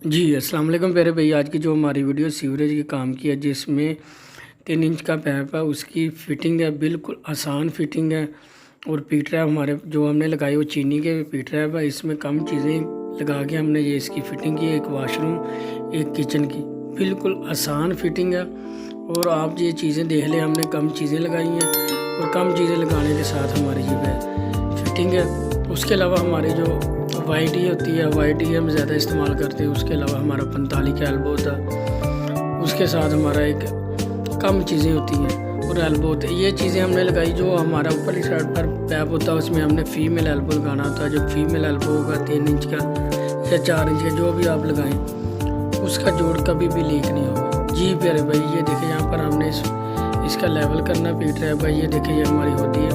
जी अस्सलाम वालेकुम प्यारे भाई। आज की जो हमारी वीडियो सीवरेज के काम की है, जिसमें 3 इंच का पैप है, उसकी फ़िटिंग है, बिल्कुल आसान फ़िटिंग है। और पी ट्रैप हमारे जो हमने लगाई वो चीनी के पी ट्रैप है। इसमें कम चीज़ें लगा के हमने ये इसकी फ़िटिंग की, एक वाशरूम एक किचन की, बिल्कुल आसान फ़िटिंग है। और आप ये चीज़ें देख लें, हमने कम चीज़ें लगाई हैं और कम चीज़ें लगाने के साथ हमारी ये फ़िटिंग है। उसके अलावा हमारे जो वाइट ही होती है, वाइट ही हम ज़्यादा इस्तेमाल करते हैं। उसके अलावा हमारा 45 का एल्बो होता है, उसके साथ हमारा एक कम चीज़ें होती हैं और एल्बो होते हैं। ये चीज़ें हमने लगाई। जो हमारा ऊपर की साइड पर पैप होता है, उसमें हमने फीमेल एल्बो लगाना होता है। जो फीमेल एल्बो होगा 3 इंच का या 4 इंच का, जो भी आप लगाएं, उसका जोड़ कभी भी लीक नहीं होगा। जी प्यारे भाई, ये देखें यहाँ पर हमने इसका लेवल करना पी ट्रैप भाई। ये देखें, ये हमारी होती है,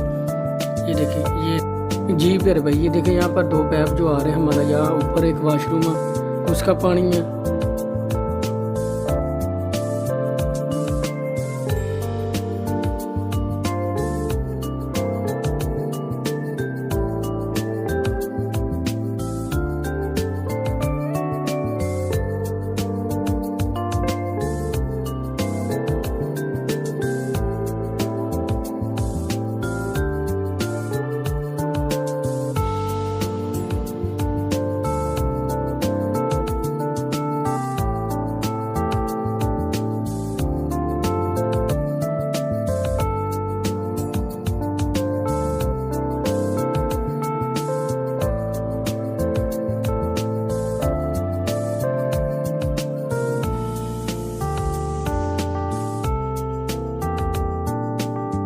ये देखें ये। जी प्यारे भाई, ये देखें यहाँ पर 2 पैप जो आ रहे हैं हमारा, यहाँ ऊपर एक वाशरूम है, उसका पानी है